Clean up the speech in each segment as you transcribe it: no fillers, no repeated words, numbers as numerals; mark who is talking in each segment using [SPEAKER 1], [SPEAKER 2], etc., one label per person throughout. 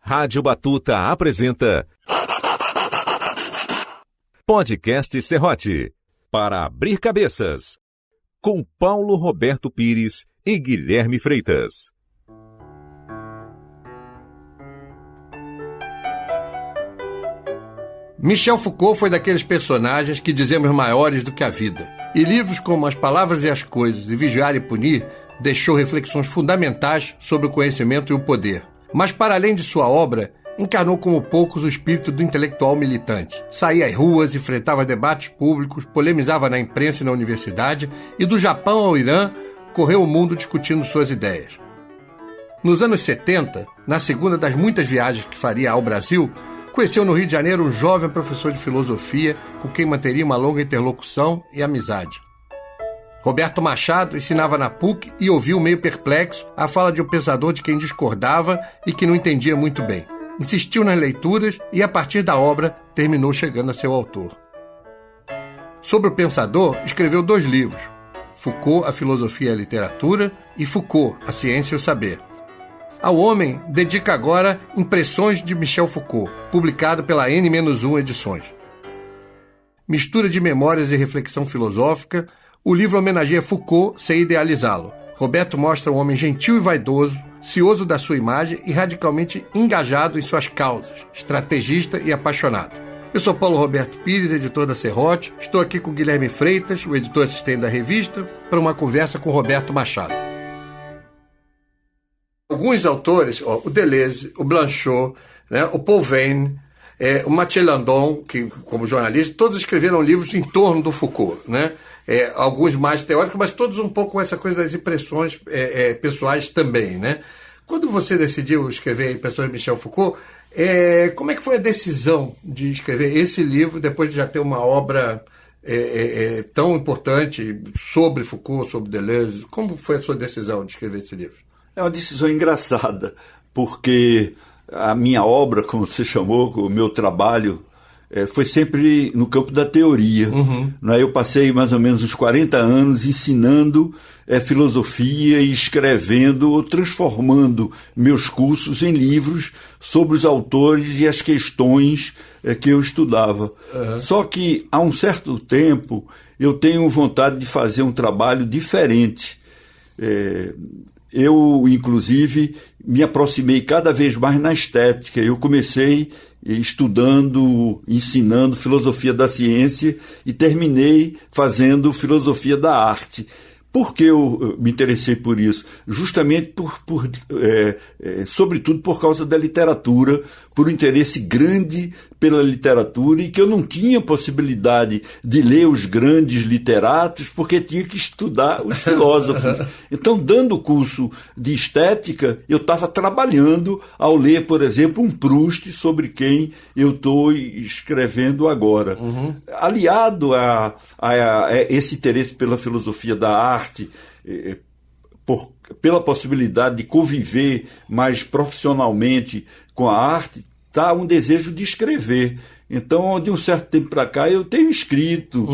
[SPEAKER 1] Rádio Batuta apresenta Podcast Serrote, para abrir cabeças, com Paulo Roberto Pires e Guilherme Freitas.
[SPEAKER 2] Michel Foucault foi daqueles personagens que dizemos maiores do que a vida. E livros como As Palavras e as Coisas e Vigiar e Punir deixou reflexões fundamentais sobre o conhecimento e o poder. Mas, para além de sua obra, encarnou como poucos o espírito do intelectual militante. Saía às ruas, enfrentava debates públicos, polemizava na imprensa e na universidade, e do Japão ao Irã, correu o mundo discutindo suas ideias. Nos anos 70, na segunda das muitas viagens que faria ao Brasil, conheceu no Rio de Janeiro um jovem professor de filosofia com quem manteria uma longa interlocução e amizade. Roberto Machado ensinava na PUC e ouviu meio perplexo a fala de um pensador de quem discordava e que não entendia muito bem. Insistiu nas leituras e, a partir da obra, terminou chegando a ser o autor. Sobre o pensador, escreveu 2 livros: Foucault, a Filosofia e a Literatura, e Foucault, a Ciência e o Saber. Ao homem, dedica agora Impressões de Michel Foucault, publicado pela N-1 Edições. Mistura de memórias e reflexão filosófica, o livro homenageia Foucault sem idealizá-lo. Roberto mostra um homem gentil e vaidoso, cioso da sua imagem e radicalmente engajado em suas causas, estrategista e apaixonado. Eu sou Paulo Roberto Pires, editor da Serrote. Estou aqui com Guilherme Freitas, o editor assistente da revista, para uma conversa com Roberto Machado. Alguns autores, o Deleuze, o Blanchot, o Paul Veyne, o Mathieu Landon, que, como jornalista, todos escreveram livros em torno do Foucault, alguns mais teóricos, mas todos um pouco com essa coisa das impressões pessoais também, Quando você decidiu escrever Impressões de Michel Foucault, como é que foi a decisão de escrever esse livro depois de já ter uma obra tão importante sobre Foucault, sobre Deleuze? Como foi a sua decisão de escrever esse livro?
[SPEAKER 3] É uma decisão engraçada, porque a minha obra, como você chamou, o meu trabalho, foi sempre no campo da teoria.
[SPEAKER 2] Uhum.
[SPEAKER 3] Eu passei mais ou menos uns 40 anos ensinando filosofia e escrevendo ou transformando meus cursos em livros sobre os autores e as questões que eu estudava.
[SPEAKER 2] Uhum.
[SPEAKER 3] Só que, há um certo tempo, eu tenho vontade de fazer um trabalho diferente. Eu, inclusive, me aproximei cada vez mais na estética. Eu comecei estudando, ensinando filosofia da ciência e terminei fazendo filosofia da arte. Por que eu me interessei por isso? Justamente sobretudo por causa da literatura, por um interesse grande pela literatura, e que eu não tinha possibilidade de ler os grandes literatos porque tinha que estudar os filósofos. Então, dando o curso de estética, eu estava trabalhando ao ler, por exemplo, um Proust, sobre quem eu estou escrevendo agora.
[SPEAKER 2] Uhum.
[SPEAKER 3] Aliado a esse interesse pela filosofia da arte, pela possibilidade de conviver mais profissionalmente com a arte, está um desejo de escrever. Então, de um certo tempo para cá, eu tenho escrito,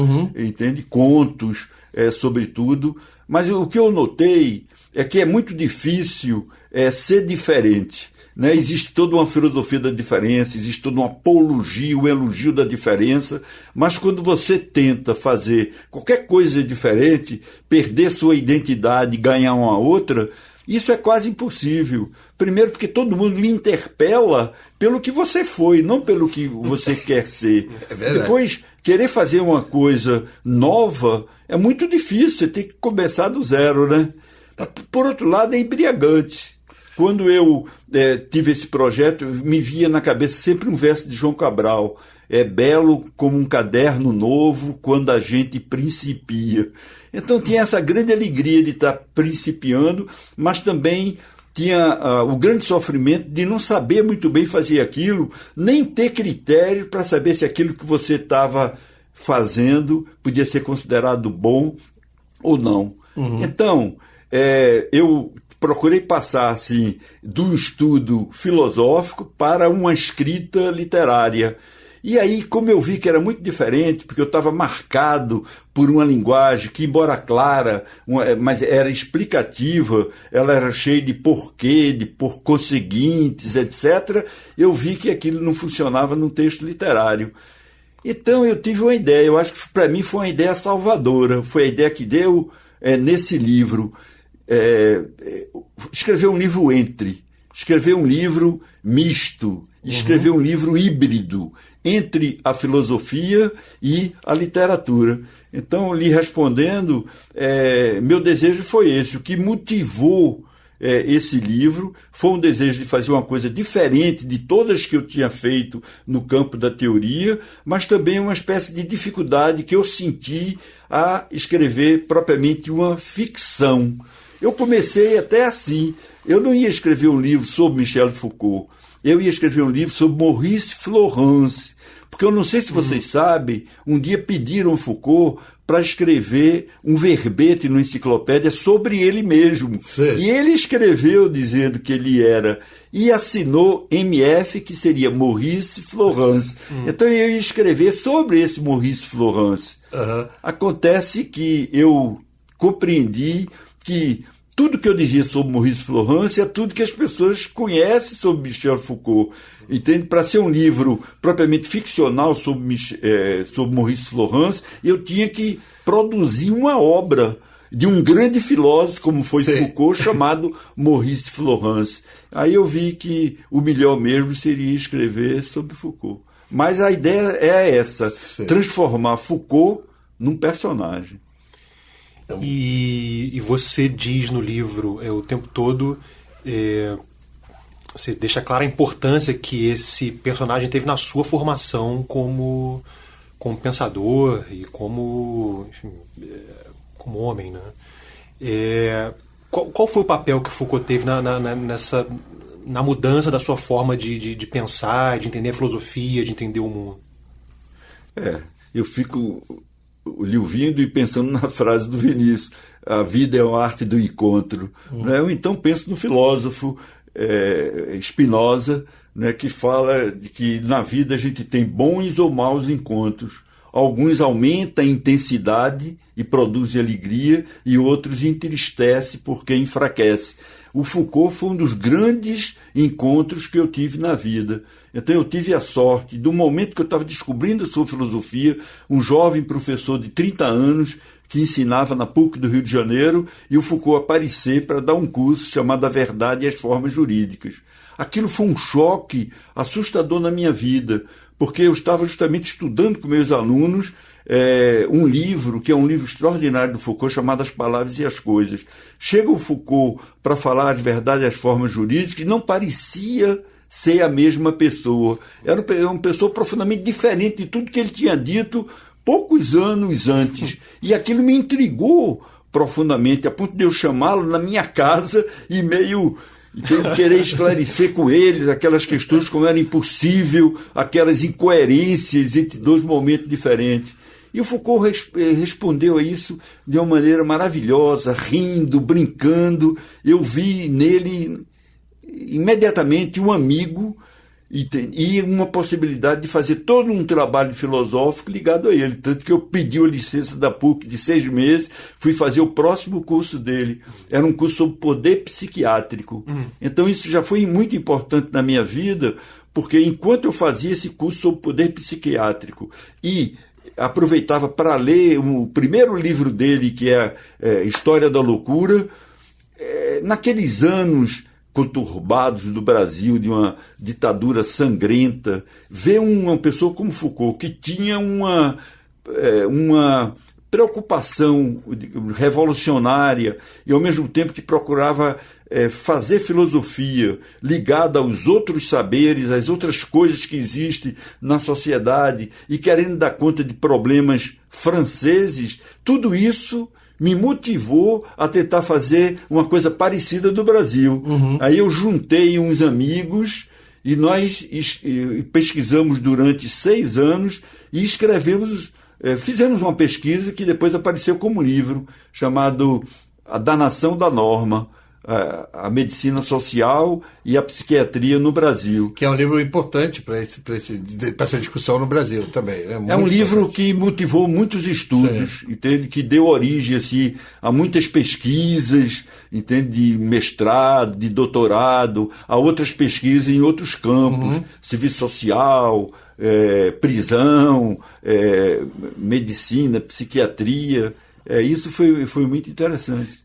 [SPEAKER 3] contos, sobretudo, mas o que eu notei é que é muito difícil ser diferente. Existe toda uma filosofia da diferença, existe toda uma apologia, um elogio da diferença, mas quando você tenta fazer qualquer coisa diferente, perder sua identidade e ganhar uma outra, isso é quase impossível. Primeiro porque todo mundo lhe interpela pelo que você foi, não pelo que você quer ser.
[SPEAKER 2] É verdade.
[SPEAKER 3] Depois, querer fazer uma coisa nova é muito difícil, você tem que começar do zero, Por outro lado, é embriagante. Quando eu tive esse projeto, me via na cabeça sempre um verso de João Cabral: é belo como um caderno novo quando a gente principia. Então tinha essa grande alegria de estar principiando, mas também tinha o grande sofrimento de não saber muito bem fazer aquilo, nem ter critério para saber se aquilo que você estava fazendo podia ser considerado bom ou não.
[SPEAKER 2] Uhum.
[SPEAKER 3] Então, eu procurei passar assim, de um estudo filosófico para uma escrita literária. E aí, como eu vi que era muito diferente, porque eu estava marcado por uma linguagem que, embora clara, mas era explicativa, ela era cheia de porquê, de por conseguintes, etc., eu vi que aquilo não funcionava num texto literário. Então eu tive uma ideia, eu acho que para mim foi uma ideia salvadora, foi a ideia que deu nesse livro, escrever um livro escrever um livro misto, escrever um livro híbrido entre a filosofia e a literatura. Então, lhe respondendo, meu desejo foi esse. O que motivou esse livro foi um desejo de fazer uma coisa diferente de todas que eu tinha feito no campo da teoria, mas também uma espécie de dificuldade que eu senti a escrever propriamente uma ficção. Eu comecei até assim. Eu não ia escrever um livro sobre Michel Foucault. Eu ia escrever um livro sobre Maurice Florence. Porque eu não sei se vocês sabem, um dia pediram Foucault para escrever um verbete no Enciclopédia sobre ele mesmo. Sim. E ele escreveu dizendo que ele era, e assinou MF, que seria Maurice Florence. Então eu ia escrever sobre esse Maurice Florence. Acontece que eu compreendi que tudo que eu dizia sobre Maurice Florence é tudo que as pessoas conhecem sobre Michel Foucault. Entende? Para ser um livro propriamente ficcional sobre Maurice Florence, eu tinha que produzir uma obra de um grande filósofo, como foi Foucault, chamado Maurice Florence. Aí eu vi que o melhor mesmo seria escrever sobre Foucault. Mas a ideia é essa, transformar Foucault num personagem.
[SPEAKER 4] E você diz no livro o tempo todo, você deixa clara a importância que esse personagem teve na sua formação como pensador e como homem, né? Qual foi o papel que Foucault teve na mudança da sua forma de pensar, de entender a filosofia, de entender o mundo?
[SPEAKER 3] Eu fico lhe ouvindo e pensando na frase do Vinícius: a vida é a arte do encontro. Né? Eu então penso no filósofo Spinoza, né, que fala de que na vida a gente tem bons ou maus encontros. Alguns aumentam a intensidade e produzem alegria, e outros entristecem porque enfraquece. O Foucault foi um dos grandes encontros que eu tive na vida. Então eu tive a sorte, do momento que eu estava descobrindo a sua filosofia, um jovem professor de 30 anos que ensinava na PUC do Rio de Janeiro, e o Foucault aparecer para dar um curso chamado A Verdade e as Formas Jurídicas. Aquilo foi um choque assustador na minha vida, porque eu estava justamente estudando com meus alunos um livro, que é um livro extraordinário do Foucault, chamado As Palavras e as Coisas. Chega o Foucault para falar de verdade e as formas jurídicas, e não parecia ser a mesma pessoa. Era uma pessoa profundamente diferente de tudo que ele tinha dito poucos anos antes. E aquilo me intrigou profundamente, a ponto de eu chamá-lo na minha casa e meio... Então, querer esclarecer com eles aquelas questões, como era impossível, aquelas incoerências entre dois momentos diferentes. E o Foucault respondeu a isso de uma maneira maravilhosa, rindo, brincando. Eu vi nele imediatamente um amigo e uma possibilidade de fazer todo um trabalho filosófico ligado a ele. Tanto que eu pedi a licença da PUC de 6 meses, fui fazer o próximo curso dele. Era um curso sobre poder psiquiátrico. Então isso já foi muito importante na minha vida, porque enquanto eu fazia esse curso sobre poder psiquiátrico e aproveitava para ler o primeiro livro dele, que é História da Loucura, naqueles anos conturbados do Brasil, de uma ditadura sangrenta, ver uma pessoa como Foucault, que tinha uma preocupação revolucionária e, ao mesmo tempo, que procurava fazer filosofia ligada aos outros saberes, às outras coisas que existem na sociedade, e querendo dar conta de problemas franceses, tudo isso me motivou a tentar fazer uma coisa parecida do Brasil. Aí eu juntei uns amigos e nós pesquisamos durante 6 anos e fizemos uma pesquisa que depois apareceu como livro, chamado A Danação da Norma, a medicina social e a psiquiatria no Brasil.
[SPEAKER 2] Que é um livro importante para essa discussão no Brasil também. Né?
[SPEAKER 3] É um livro que motivou muitos estudos, entende? Que deu origem assim, a muitas pesquisas, entende? De mestrado, de doutorado, a outras pesquisas em outros campos, serviço social, prisão, medicina, psiquiatria. Isso foi muito interessante.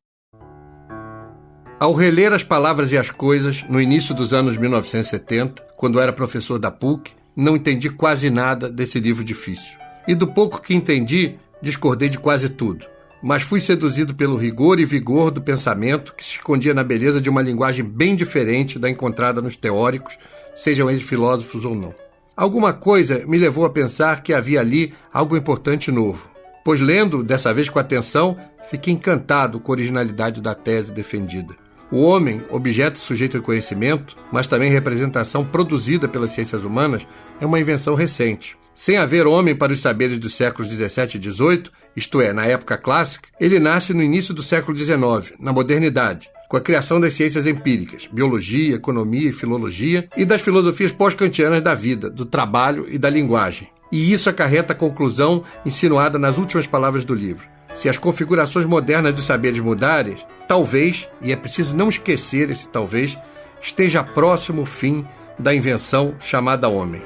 [SPEAKER 2] Ao reler As Palavras e as Coisas, no início dos anos 1970, quando era professor da PUC, não entendi quase nada desse livro difícil. E do pouco que entendi, discordei de quase tudo. Mas fui seduzido pelo rigor e vigor do pensamento que se escondia na beleza de uma linguagem bem diferente da encontrada nos teóricos, sejam eles filósofos ou não. Alguma coisa me levou a pensar que havia ali algo importante novo. Pois lendo, dessa vez com atenção, fiquei encantado com a originalidade da tese defendida. O homem, objeto sujeito ao conhecimento, mas também representação produzida pelas ciências humanas, é uma invenção recente. Sem haver homem para os saberes dos séculos XVII e XVIII, isto é, na época clássica, ele nasce no início do século XIX, na modernidade, com a criação das ciências empíricas, biologia, economia e filologia, e das filosofias pós-kantianas da vida, do trabalho e da linguagem. E isso acarreta a conclusão insinuada nas últimas palavras do livro. Se as configurações modernas dos saberes mudarem, talvez, e é preciso não esquecer esse talvez, esteja próximo o fim da invenção chamada homem.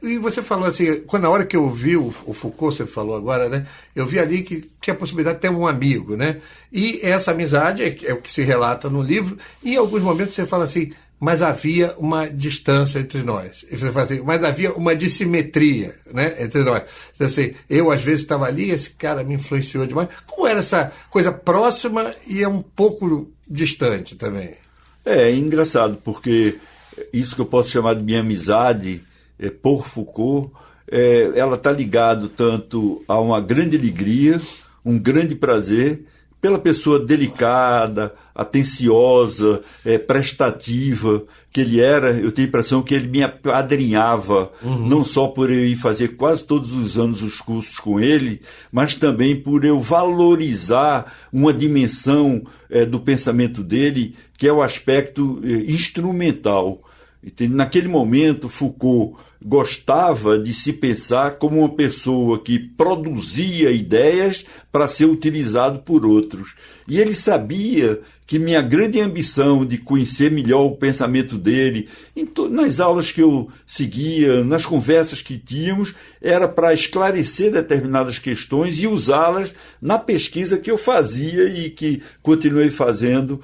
[SPEAKER 2] E você falou assim, na hora que eu vi o Foucault, você falou agora, né? Eu vi ali que tinha a possibilidade de ter um amigo, né? E essa amizade é o que se relata no livro, e em alguns momentos você fala assim, mas havia uma distância entre nós. E você fala assim, mas havia uma dissimetria, né, entre nós. Assim, eu, às vezes, estava ali, esse cara me influenciou demais. Como era essa coisa próxima e um pouco distante também?
[SPEAKER 3] É engraçado, porque isso que eu posso chamar de minha amizade por Foucault, ela está ligada tanto a uma grande alegria, um grande prazer, pela pessoa delicada, atenciosa, prestativa que ele era. Eu tenho a impressão que ele me apadrinhava, não só por eu ir fazer quase todos os anos os cursos com ele, mas também por eu valorizar uma dimensão do pensamento dele, que é o aspecto instrumental. Naquele momento, Foucault gostava de se pensar como uma pessoa que produzia ideias para ser utilizado por outros. E ele sabia que minha grande ambição de conhecer melhor o pensamento dele, nas aulas que eu seguia, nas conversas que tínhamos, era para esclarecer determinadas questões e usá-las na pesquisa que eu fazia e que continuei fazendo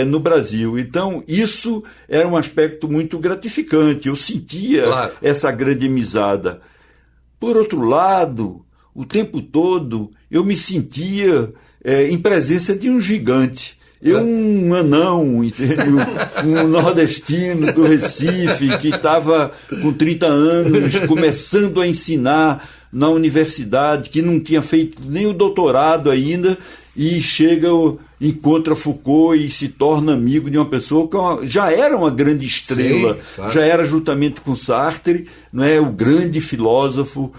[SPEAKER 3] no Brasil. Então, isso era um aspecto muito gratificante. Eu sentia essa grande amizade. Por outro lado, o tempo todo, eu me sentia em presença de um gigante. Um anão, entendeu? Um nordestino do Recife que estava com 30 anos começando a ensinar na universidade, que não tinha feito nem o doutorado ainda, e encontra Foucault e se torna amigo de uma pessoa que já era uma grande estrela. Sim, claro. Já era, juntamente com Sartre, não é, o grande filósofo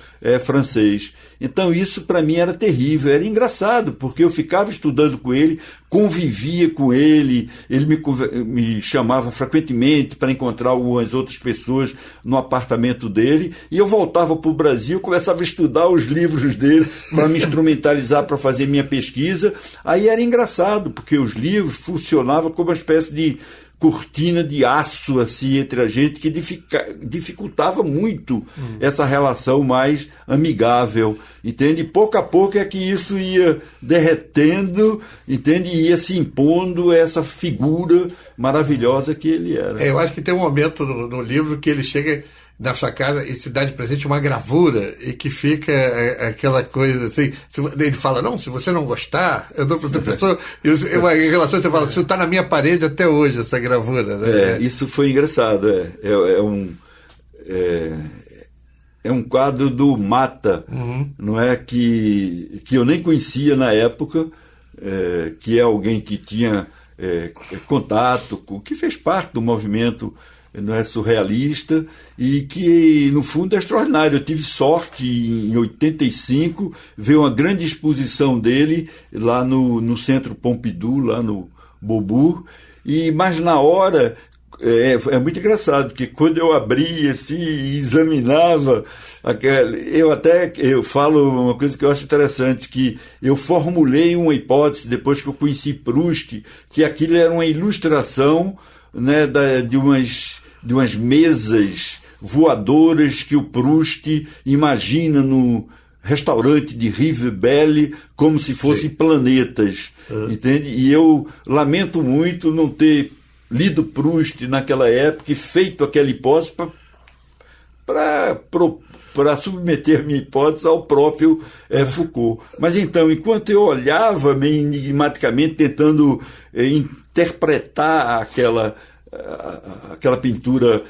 [SPEAKER 3] francês. Então isso para mim era terrível, era engraçado, porque eu ficava estudando com ele, convivia com ele me chamava frequentemente para encontrar algumas outras pessoas no apartamento dele, e eu voltava para o Brasil, começava a estudar os livros dele para me instrumentalizar para fazer minha pesquisa. Aí era engraçado, porque os livros funcionavam como uma espécie de cortina de aço assim, entre a gente, que dificultava muito essa relação mais amigável, entende? Pouco a pouco é que isso ia derretendo, entende? E ia se impondo essa figura maravilhosa que ele era.
[SPEAKER 2] Eu acho que tem um momento no livro que ele chega na sua casa e se dá de presente uma gravura e que fica aquela coisa assim, ele fala, não, se você não gostar, eu dou para outra pessoa, em relação a você fala, isso está na minha parede até hoje, essa gravura, né?
[SPEAKER 3] Isso foi engraçado, é um quadro do Mata, não é, que eu nem conhecia na época, que é alguém que tinha contato, que fez parte do movimento não é surrealista, e que, no fundo, é extraordinário. Eu tive sorte, em 85, ver uma grande exposição dele lá no Centro Pompidou, lá no Beaubourg, mas na hora... É muito engraçado, porque quando eu abria assim, e examinava eu falo uma coisa que eu acho interessante, que eu formulei uma hipótese depois que eu conheci Proust, que aquilo era uma ilustração, né, de umas mesas voadoras que o Proust imagina no restaurante de Rive Belle como se fossem planetas, entende? E eu lamento muito não ter lido Proust naquela época e feito aquela hipótese para submeter minha hipótese ao próprio Foucault. Mas então, enquanto eu olhava meio enigmaticamente, tentando interpretar aquela pintura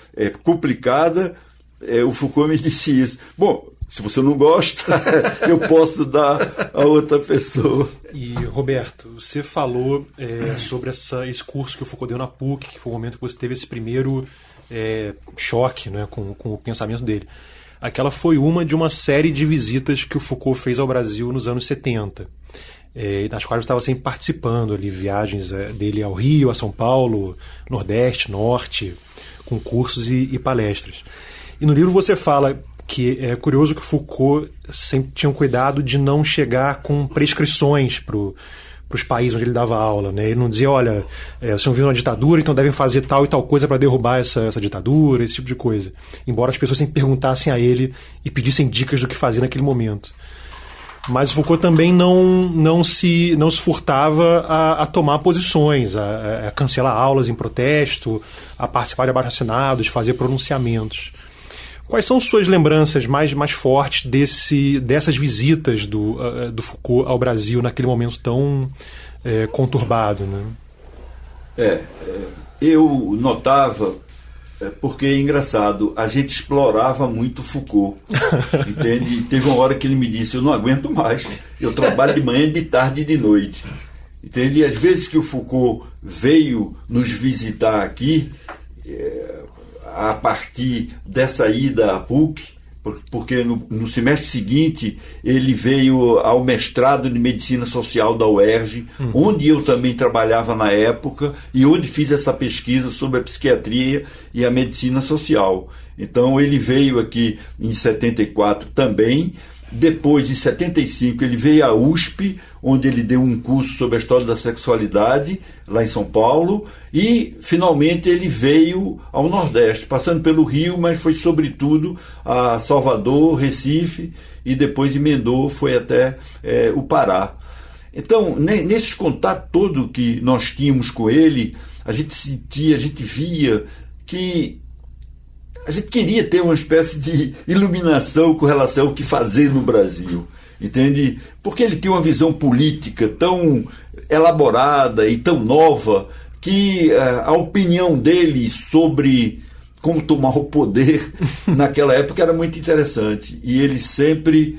[SPEAKER 3] complicada, o Foucault me disse isso. Bom, se você não gosta, eu posso dar a outra pessoa.
[SPEAKER 4] E, Roberto, você falou sobre esse curso que o Foucault deu na PUC, que foi o momento que você teve esse primeiro choque, né, com o pensamento dele. Aquela foi uma de uma série de visitas que o Foucault fez ao Brasil nos anos 70, nas quais eu estava sempre participando ali, viagens dele ao Rio, a São Paulo, Nordeste, Norte, com cursos e palestras. E no livro você fala que é curioso que o Foucault sempre tinha um cuidado de não chegar com prescrições para os países onde ele dava aula, né? Ele não dizia, olha, vocês estão vivendo uma ditadura, então devem fazer tal e tal coisa para derrubar essa ditadura, esse tipo de coisa. Embora as pessoas sempre perguntassem a ele e pedissem dicas do que fazer naquele momento. Mas o Foucault também não se furtava a tomar posições, a cancelar aulas em protesto, a participar de abaixo-assinados, fazer pronunciamentos. Quais são suas lembranças mais fortes dessas visitas do Foucault ao Brasil naquele momento tão conturbado, né?
[SPEAKER 3] Eu notava, porque é engraçado, a gente explorava muito Foucault, entende? E teve uma hora que ele me disse, eu não aguento mais, eu trabalho de manhã, de tarde e de noite, entende? E às vezes que o Foucault veio nos visitar aqui, a partir dessa ida à PUC, porque no semestre seguinte ele veio ao mestrado de Medicina Social da UERJ, onde eu também trabalhava na época e onde fiz essa pesquisa sobre a psiquiatria e a medicina social. Então ele veio aqui em 74 também. Depois, em 75, ele veio à USP, onde ele deu um curso sobre a história da sexualidade, lá em São Paulo, e, finalmente, ele veio ao Nordeste, passando pelo Rio, mas foi, sobretudo, a Salvador, Recife, e depois emendou, foi até o Pará. Então, nesses contatos todo que nós tínhamos com ele, a gente sentia, a gente via que a gente queria ter uma espécie de iluminação com relação ao que fazer no Brasil, entende? Porque ele tem uma visão política tão elaborada e tão nova que a opinião dele sobre como tomar o poder naquela época era muito interessante. E ele sempre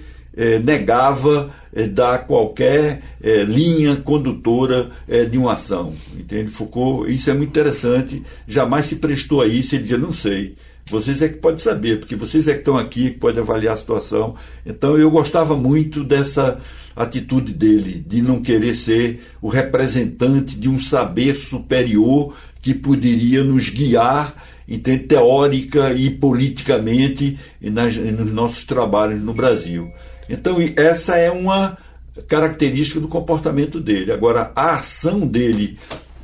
[SPEAKER 3] negava dar qualquer linha condutora de uma ação, entende? Foucault, isso é muito interessante, jamais se prestou a isso. Ele dizia, não sei, vocês é que podem saber, porque vocês é que estão aqui, que podem avaliar a situação. Então eu gostava muito dessa atitude dele, de não querer ser o representante de um saber superior que poderia nos guiar, entende, teórica e politicamente nos nossos trabalhos no Brasil. Então essa é uma característica do comportamento dele. Agora, a ação dele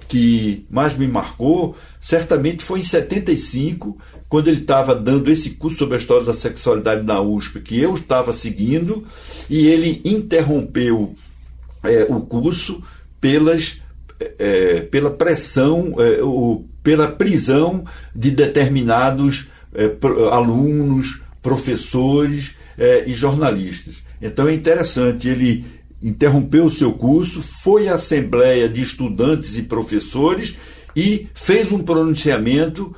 [SPEAKER 3] que mais me marcou, certamente foi em 75, quando ele estava dando esse curso sobre a história da sexualidade na USP, que eu estava seguindo, e ele interrompeu o curso pela pressão, pela prisão de determinados alunos, professores e jornalistas. Então é interessante, ele interrompeu o seu curso, foi à Assembleia de Estudantes e Professores e fez um pronunciamento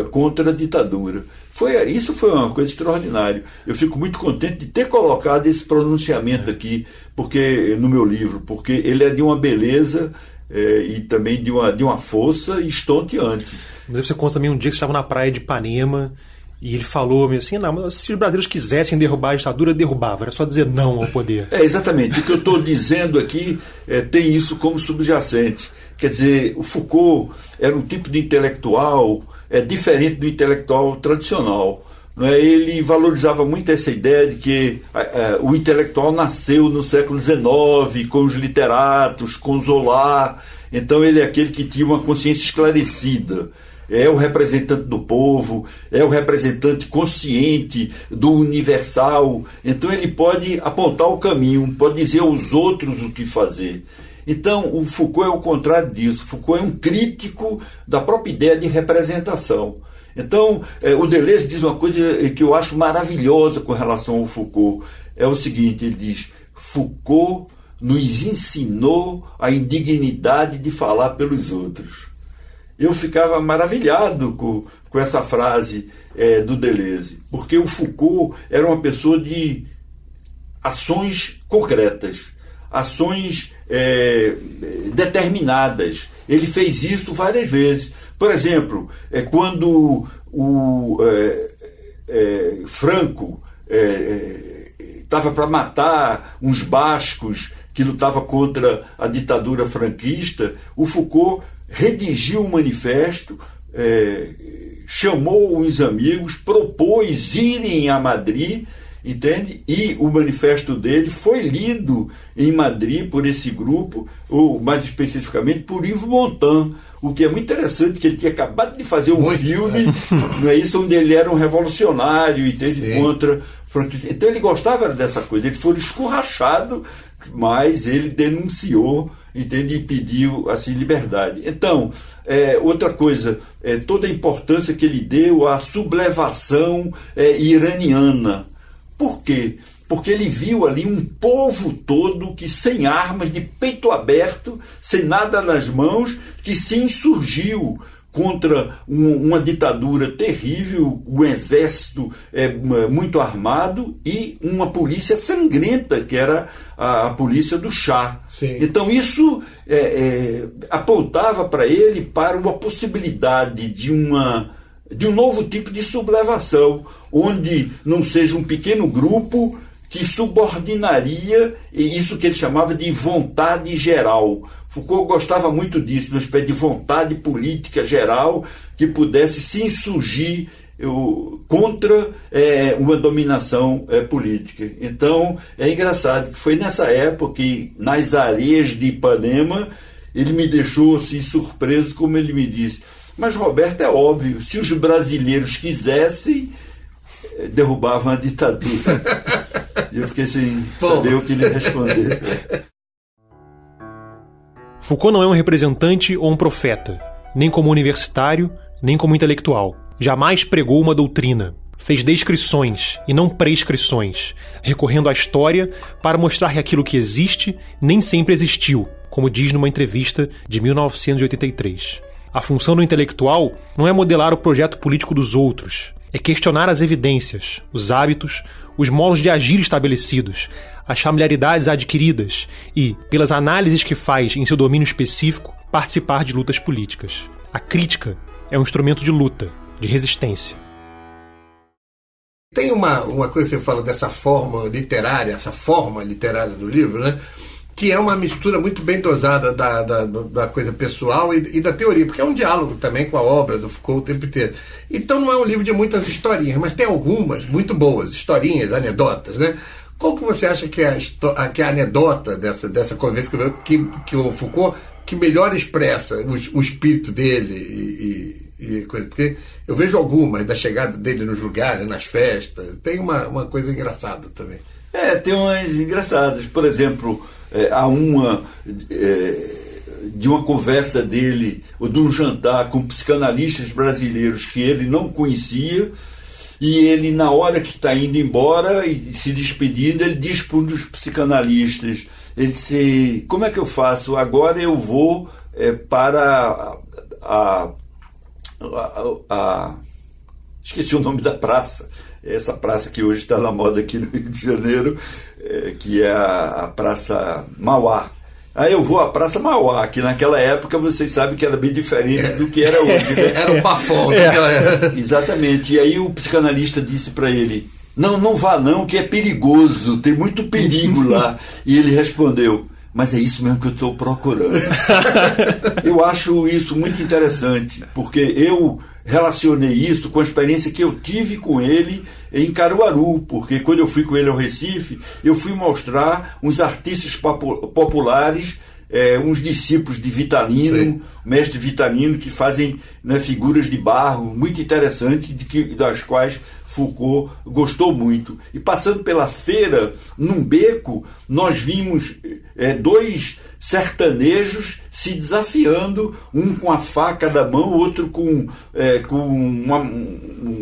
[SPEAKER 3] contra a ditadura. Isso foi uma coisa extraordinária. Eu fico muito contente de ter colocado esse pronunciamento aqui no meu livro, porque ele é de uma beleza e também de uma força estonteante.
[SPEAKER 4] Mas você conta também um dia que você estava na praia de Ipanema e ele falou assim, não, mas se os brasileiros quisessem derrubar a ditadura, derrubava, era só dizer não ao poder.
[SPEAKER 3] Exatamente, o que eu estou dizendo aqui tem isso como subjacente. Quer dizer, o Foucault era um tipo de intelectual diferente do intelectual tradicional. Não é? Ele valorizava muito essa ideia de que o intelectual nasceu no século XIX, com os literatos, com Zola. Então ele é aquele que tinha uma consciência esclarecida. É o representante do povo, é o representante consciente do universal. Então ele pode apontar o caminho, pode dizer aos outros o que fazer. Então o Foucault é o contrário disso. Foucault é um crítico da própria ideia de representação. Então o Deleuze diz uma coisa que eu acho maravilhosa com relação ao Foucault. É o seguinte, ele diz: Foucault nos ensinou a indignidade de falar pelos outros. Eu ficava maravilhado com essa frase do Deleuze, porque o Foucault era uma pessoa de ações concretas, ações determinadas. Ele fez isso várias vezes. Por exemplo, quando o Franco estava para matar uns bascos que lutavam contra a ditadura franquista, o Foucault redigiu um manifesto, chamou os amigos, propôs irem a Madrid, entende? E o manifesto dele foi lido em Madrid por esse grupo, ou mais especificamente por Yves Montand, o que é muito interessante, que ele tinha acabado de fazer um filme, não é isso, onde ele era um revolucionário, entende? Contra franquismo. Então ele gostava dessa coisa, ele foi escorrachado, mas ele denunciou, entende? E pediu assim liberdade. Então, outra coisa, toda a importância que ele deu à sublevação iraniana. Por quê? Porque ele viu ali um povo todo que, sem armas, de peito aberto, sem nada nas mãos, que se insurgiu contra uma ditadura terrível, um exército muito armado e uma polícia sangrenta, que era a polícia do Shah. Sim. Então isso apontava para ele para uma possibilidade de um novo tipo de sublevação, onde não seja um pequeno grupo que subordinaria isso que ele chamava de vontade geral. Foucault gostava muito disso, uma espécie de vontade política geral que pudesse se insurgir contra uma dominação política. Então, é engraçado que foi nessa época que, nas areias de Ipanema, ele me deixou assim, surpreso, como ele me disse: mas, Roberto, é óbvio, se os brasileiros quisessem, derrubavam a ditadura. E eu fiquei sem saber o que lhe responder.
[SPEAKER 4] Foucault não é um representante ou um profeta, nem como universitário, nem como intelectual. Jamais pregou uma doutrina. Fez descrições e não prescrições, recorrendo à história para mostrar que aquilo que existe nem sempre existiu, como diz numa entrevista de 1983. A função do intelectual não é modelar o projeto político dos outros, é questionar as evidências, os hábitos, os modos de agir estabelecidos, as familiaridades adquiridas e, pelas análises que faz em seu domínio específico, participar de lutas políticas. A crítica é um instrumento de luta, de resistência.
[SPEAKER 2] Tem uma coisa que você fala dessa forma literária, essa forma literária do livro, né? Que é uma mistura muito bem dosada da coisa pessoal e da teoria, porque é um diálogo também com a obra do Foucault o tempo inteiro. Então não é um livro de muitas historinhas, mas tem algumas muito boas, historinhas, anedotas, né? Qual que você acha que é a anedota dessa conversa que o Foucault que melhor expressa o espírito dele e coisa? Porque eu vejo algumas da chegada dele nos lugares, nas festas, tem uma coisa engraçada também.
[SPEAKER 3] Tem umas engraçadas. Por exemplo, há uma de uma conversa dele, ou de um jantar com psicanalistas brasileiros que ele não conhecia, e ele, na hora que está indo embora e se despedindo, ele diz para um dos psicanalistas, ele disse: como é que eu faço? Agora eu vou para esqueci o nome da praça, essa praça que hoje está na moda aqui no Rio de Janeiro, que é a Praça Mauá. Aí eu vou à Praça Mauá, que naquela época vocês sabem que era bem diferente do que era hoje. Né?
[SPEAKER 2] Era o bafão daquela época.
[SPEAKER 3] Exatamente. E aí o psicanalista disse para ele: não vá não, que é perigoso, tem muito perigo lá. E ele respondeu: mas é isso mesmo que eu estou procurando. Eu acho isso muito interessante, porque eu relacionei isso com a experiência que eu tive com ele em Caruaru, porque quando eu fui com ele ao Recife, eu fui mostrar uns artistas populares, uns discípulos de Vitalino, sim, mestre Vitalino, que fazem, né, figuras de barro muito interessantes, das quais Foucault gostou muito. E passando pela feira, num beco, nós vimos dois sertanejos se desafiando, um com a faca da mão, outro com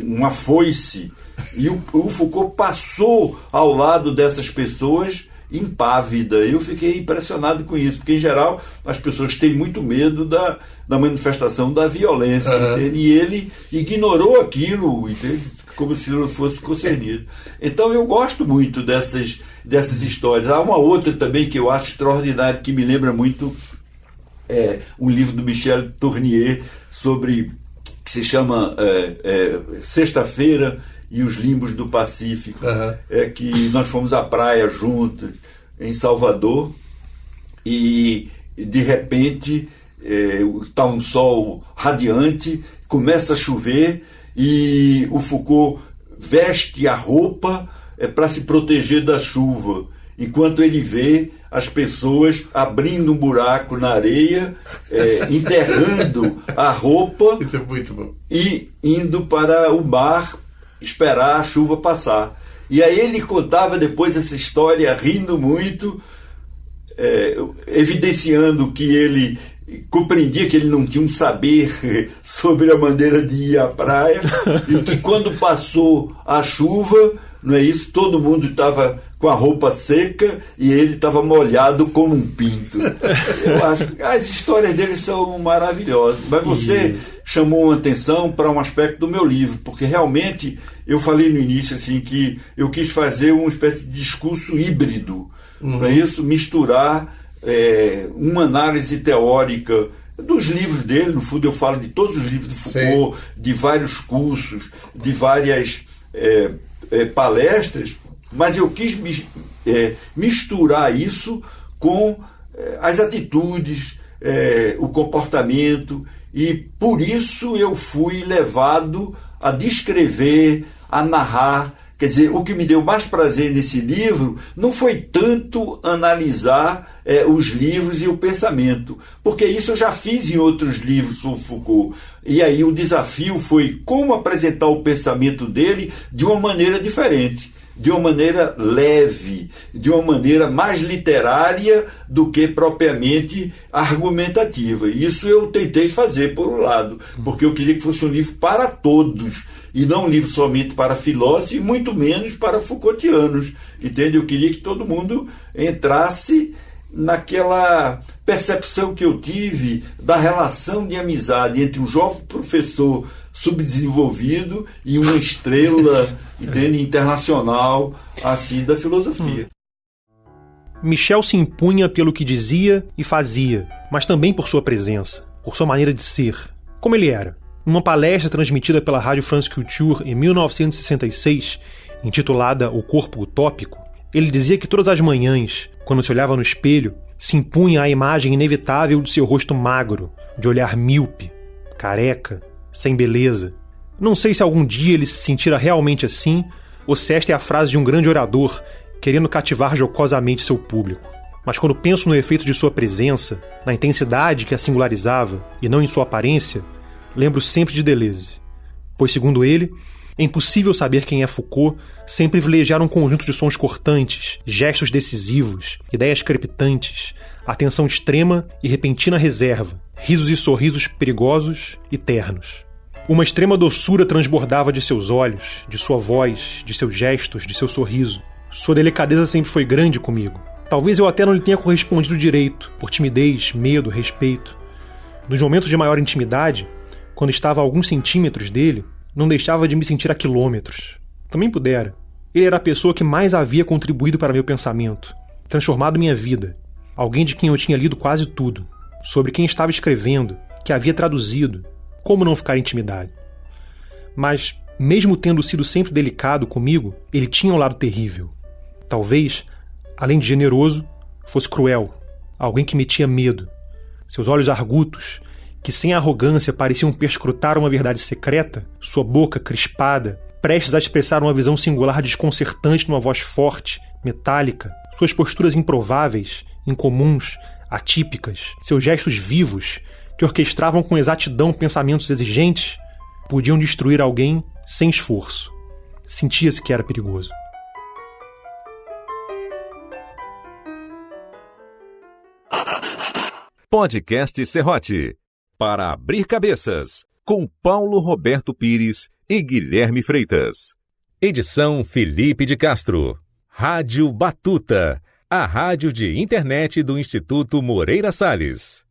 [SPEAKER 3] uma foice. E o Foucault passou ao lado dessas pessoas impávida. Eu fiquei impressionado com isso, porque em geral as pessoas têm muito medo da manifestação da violência, entende? E ele ignorou aquilo, entende? Como se não fosse concernido. Então eu gosto muito dessas histórias. Há uma outra também que eu acho extraordinária, que me lembra muito um livro do Michel Tournier, que se chama Sexta-feira e os Limbos do Pacífico, que nós fomos à praia juntos em Salvador e de repente está um sol radiante, começa a chover e o Foucault veste a roupa para se proteger da chuva, enquanto ele vê as pessoas abrindo um buraco na areia, enterrando a roupa.
[SPEAKER 2] Isso é muito bom.
[SPEAKER 3] E indo para o mar esperar a chuva passar. E aí ele contava depois essa história rindo muito, evidenciando que ele compreendia que ele não tinha um saber sobre a maneira de ir à praia e que quando passou a chuva, não é isso, todo mundo estava com a roupa seca e ele estava molhado como um pinto. Eu acho que as histórias dele são maravilhosas, mas você chamou uma atenção para um aspecto do meu livro, porque realmente eu falei no início assim, que eu quis fazer uma espécie de discurso híbrido, não é isso? Misturar uma análise teórica dos livros dele. No fundo eu falo de todos os livros de Foucault, sim, de vários cursos, de várias palestras, mas eu quis misturar isso com as atitudes, o comportamento, e por isso eu fui levado a descrever, a narrar. Quer dizer, o que me deu mais prazer nesse livro não foi tanto analisar os livros e o pensamento, porque isso eu já fiz em outros livros sobre Foucault. E aí o desafio foi como apresentar o pensamento dele de uma maneira diferente, de uma maneira leve, de uma maneira mais literária do que propriamente argumentativa. Isso eu tentei fazer, por um lado, porque eu queria que fosse um livro para todos, e não um livro somente para filósofos, e muito menos para Foucaultianos, entende? Eu queria que todo mundo entrasse naquela percepção que eu tive da relação de amizade entre um jovem professor subdesenvolvido e uma estrela, entende, internacional assim da filosofia.
[SPEAKER 4] Michel se impunha pelo que dizia e fazia, mas também por sua presença, por sua maneira de ser, como ele era. Numa palestra transmitida pela Rádio France Culture em 1966, intitulada O Corpo Utópico, ele dizia que todas as manhãs, quando se olhava no espelho, se impunha a imagem inevitável de seu rosto magro, de olhar míope, careca, sem beleza. Não sei se algum dia ele se sentira realmente assim, ou se esta é a frase de um grande orador querendo cativar jocosamente seu público. Mas quando penso no efeito de sua presença, na intensidade que a singularizava, e não em sua aparência, lembro sempre de Deleuze, pois, segundo ele, é impossível saber quem é Foucault sem privilegiar um conjunto de sons cortantes, gestos decisivos, ideias crepitantes, atenção extrema e repentina reserva, risos e sorrisos perigosos e ternos. Uma extrema doçura transbordava de seus olhos, de sua voz, de seus gestos, de seu sorriso. Sua delicadeza sempre foi grande comigo. Talvez eu até não lhe tenha correspondido direito, por timidez, medo, respeito. Nos momentos de maior intimidade, quando estava a alguns centímetros dele, não deixava de me sentir a quilômetros. Também pudera. Ele era a pessoa que mais havia contribuído para meu pensamento, transformado minha vida. alguém de quem eu tinha lido quase tudo, sobre quem estava escrevendo, que havia traduzido, como não ficar intimidado? Mas, mesmo tendo sido sempre delicado comigo, ele tinha um lado terrível. Talvez, além de generoso, fosse cruel, alguém que metia medo. Seus olhos argutos, que sem arrogância pareciam perscrutar uma verdade secreta, sua boca crispada, prestes a expressar uma visão singular desconcertante numa voz forte, metálica, suas posturas improváveis, incomuns, atípicas, seus gestos vivos, que orquestravam com exatidão pensamentos exigentes, podiam destruir alguém sem esforço. Sentia-se que era perigoso.
[SPEAKER 1] Podcast Serrote. Para abrir cabeças, com Paulo Roberto Pires e Guilherme Freitas. Edição Felipe de Castro. Rádio Batuta, a rádio de internet do Instituto Moreira Salles.